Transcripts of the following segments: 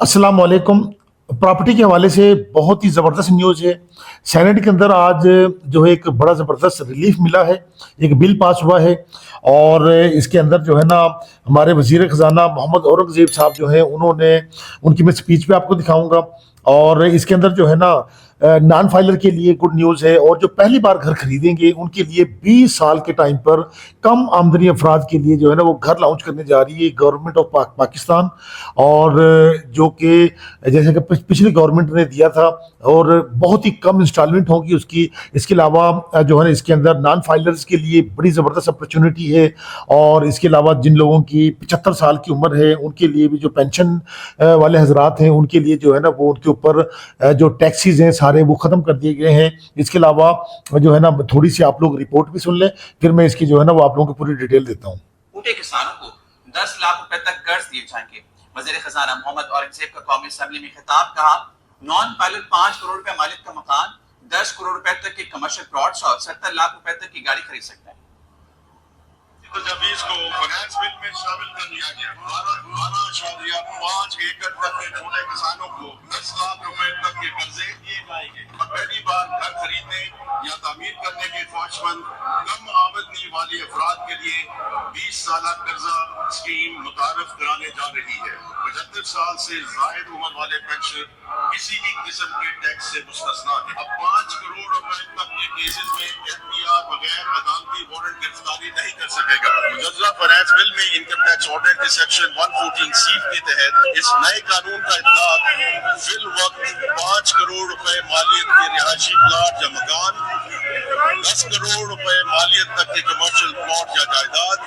अस्सलाम वालेकुम। प्रॉपर्टी के हवाले से बहुत ही ज़बरदस्त न्यूज़ है। सेनेट के अंदर आज जो है एक बड़ा ज़बरदस्त रिलीफ मिला है, एक बिल पास हुआ है और इसके अंदर जो है ना हमारे वज़ीर ख़ज़ाना मोहम्मद औरंगज़ेब साहब जो हैं उन्होंने उनकी मैं स्पीच भी आपको दिखाऊंगा। और इसके अंदर जो है ना नॉन फाइलर के लिए गुड न्यूज़ है और जो पहली बार घर खरीदेंगे उनके लिए 20 साल के टाइम पर कम आमदनी अफराद के लिए जो है ना वो घर लॉन्च करने जा रही है गवर्नमेंट ऑफ पाकिस्तान। और जो कि जैसे कि पिछली गवर्नमेंट ने दिया था और बहुत ही कम इंस्टॉलमेंट होगी उसकी। इसके अलावा जो है ना इसके अंदर नॉन फाइलर्स के लिए बड़ी ज़बरदस्त अपॉर्चुनिटी है। और इसके अलावा जिन लोगों की 75 साल की उम्र है उनके लिए भी जो पेंशन वाले हजरात हैं उनके लिए जो है ना वो उनके ऊपर जो टैक्सीज हैं सारे वो ख़त्म कर दिए गए हैं। इसके अलावा जो है ना थोड़ी सी आप लोग रिपोर्ट भी सुन लें, फिर मैं इसकी जो है ना वो आप लोगों को पूरी डिटेल देता हूँ। छोटे किसानों को 10 लाख रुपए तक कर्ज दिए जाएंगे। वज़ीर ख़ज़ाना मोहम्मद औरंगज़ेब का कौमी असेंबली में खिताब। कहा, नॉन पायलट 5 करोड़ रुपए मालिक का मकान, 10 करोड़ रुपए तक के कमर्शियल प्लॉट्स और 70 लाख रुपए तक की गाड़ी खरीद सकते हैं। तजवीज़ को फाइनेंस बिल में शामिल कर लिया गया। 12.5 एकड़ तक के छोटे किसानों को 10 लाख रुपए तक के कर्जे दिए जाएंगे। पहली बार घर खरीदने या तामीर करने के ख्वाहिशमंद कम आमदनी वाले अफराद के लिए 20 साल कर्जा स्कीम मुतारफ कराने जा रही है। 75 साल से जायद उम्र वाले पेंशनर किसी भी किस्म के टैक्स से मुस्तस्ना है। अब 5 करोड़ रुपए तक के केसेस में एफबीआर बगैर अदालती वारंट गिरफ्तारी नहीं कर सकेगा। मुजर्रा फाइनेंस बिल में इनकम टैक्स ऑर्डर के सेक्शन 114C के तहत इस नए कानून का इतलाक फिल वक्त 5 करोड़ रुपए मालियत के रिहायशी प्लाट या मकान, 10 करोड़ रुपए मालियत तक के कमर्शियल प्लॉट या जायदाद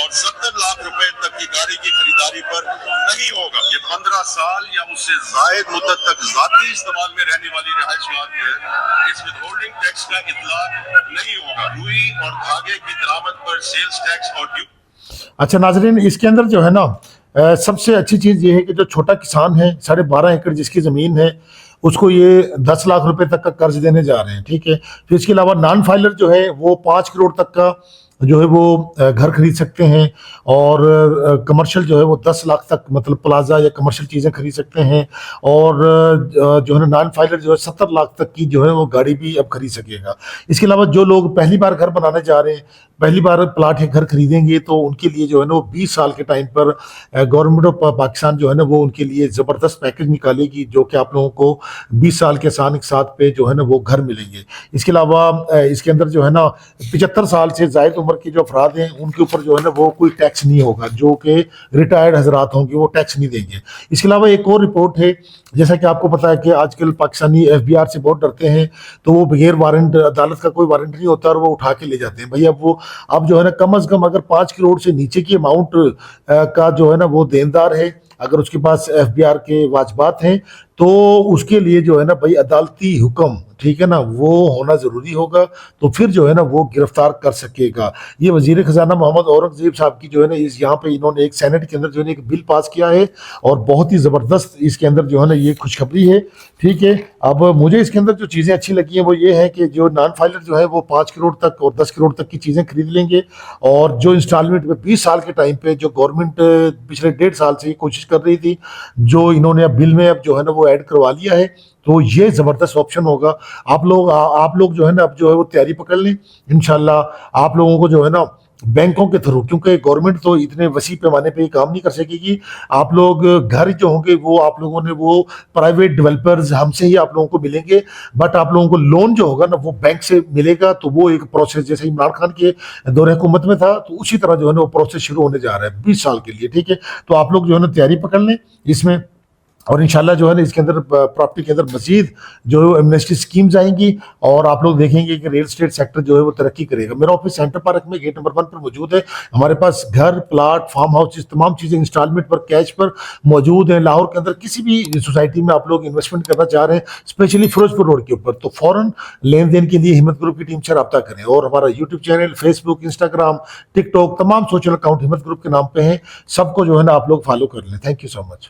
और 70 लाख रुपए तक की गाड़ी की खरीदारी पर नहीं होगा। ये 15 साल या उससे जायद मुद्दत तक जाती इस्तेमाल में रहने वाली रिहायशियात है, इस विदहोल्डिंग टैक्स का इतलाक नहीं होगा। रुई और धागे की दरामद पर सेल्स टैक्स और ड्यू। अच्छा नाजरीन, इसके अंदर जो है ना सबसे अच्छी चीज़ ये है कि जो छोटा किसान है 12.5 एकड़ जिसकी ज़मीन है उसको ये 10 लाख रुपए तक का कर्ज देने जा रहे हैं, ठीक है। फिर इसके अलावा नॉन फाइलर जो है वो 5 करोड़ तक का जो है वो घर खरीद सकते हैं और कमर्शियल जो है वो 10 लाख तक मतलब प्लाजा या कमर्शियल चीज़ें खरीद सकते हैं। और जो है ना नॉन फाइलर जो है 70 लाख तक की जो है वो गाड़ी भी अब खरीद सकेगा। इसके अलावा जो लोग पहली बार घर बनाने जा रहे हैं, पहली बार प्लाट या घर खरीदेंगे तो उनके लिए जो है ना वो 20 साल के टाइम पर गवर्नमेंट ऑफ पाकिस्तान जो है ना वो उनके लिए ज़बरदस्त पैकेज निकालेगी जो कि आप लोगों को 20 साल के आसान एक साथ पे जो है ना वो घर मिलेंगे। इसके अलावा इसके अंदर जो है ना 75 साल से ज़ायद उम्र के जो अफराद हैं उनके ऊपर जो है ना वो कोई टैक्स नहीं होगा, जो कि रिटायर्ड हजरात होंगे वो टैक्स नहीं देंगे। इसके अलावा एक और रिपोर्ट है, जैसा कि आपको पता है कि आजकल पाकिस्तानी एफबीआर से बहुत डरते हैं तो वो बगैर वारंट, अदालत का कोई वारंट नहीं होता और वो उठा के ले जाते हैं। भाई अब जो है ना कम अज़ कम अगर 5 करोड़ से नीचे की अमाउंट का जो है ना वो देनदार है, अगर उसके पास एफबीआर के वाजबात हैं तो उसके लिए जो है ना भाई अदालती हुक्म, ठीक है ना, वो होना ज़रूरी होगा तो फिर जो है ना वो गिरफ्तार कर सकेगा। ये वज़ीर ख़ज़ाना मोहम्मद औरंगज़ेब साहब की जो है ना इस यहाँ पे इन्होंने एक सेनेट के अंदर जो है ना एक बिल पास किया है और बहुत ही ज़बरदस्त इसके अंदर जो है ना ये खुशखबरी है, ठीक है। अब मुझे इसके अंदर जो चीज़ें अच्छी लगी हैं वो ये है कि जो नॉन फाइलर जो है वो 5 करोड़ तक और 10 करोड़ तक की चीज़ें खरीद लेंगे और जो इंस्टॉलमेंट में 20 साल के टाइम पे जो गवर्नमेंट पिछले 1.5 साल से कोशिश कर रही थी, जो इन्होंने अब बिल में अब जो है ना वो ऐड करवा लिया है, तो ये ज़बरदस्त ऑप्शन होगा। आप लोग जो है ना अब जो है वो तैयारी पकड़ लें। इंशाल्लाह आप लोगों को जो है ना बैंकों के थ्रू, क्योंकि गवर्नमेंट तो इतने वसी पैमाने पे काम नहीं कर सकेगी, आप लोग घर जो होंगे वो आप लोगों ने वो प्राइवेट डेवलपर्स हमसे ही आप लोगों को मिलेंगे, बट आप लोगों को लोन जो होगा ना वो बैंक से मिलेगा। तो वो एक प्रोसेस जैसे इमरान खान के दौरे हुकूमत में था तो उसी तरह जो है ना वो प्रोसेस शुरू होने जा रहा है 20 साल के लिए, ठीक है। तो आप लोग जो है ना तैयारी पकड़ लें इसमें और इंशाल्लाह जो है ना इसके अंदर प्रॉपर्टी के अंदर मजीद जो है एमनेस्टी स्कीम्स आएंगी और आप लोग देखेंगे कि रियल एस्टेट सेक्टर जो है वो तरक्की करेगा। मेरा ऑफिस सेंटर पार्क में गेट नंबर 1 पर मौजूद है। हमारे पास घर, प्लाट, फार्म हाउस, तमाम चीज़ें इंस्टॉलमेंट पर, कैश पर मौजूद हैं। लाहौर के अंदर किसी भी सोसाइटी में आप लोग इन्वेस्टमेंट करना चाह रहे हैं, स्पेशली फिरोजपुर रोड के ऊपर, तो फ़ौरन लेन देन के लिए हिम्मत ग्रुप की टीम से रब्ता करें। और हमारा YouTube channel, Facebook, Instagram, TikTok, तमाम सोशल अकाउंट हिम्मत ग्रुप के नाम पे हैं। सबको जो है ना आप लोग फॉलो कर लें। Thank you so much.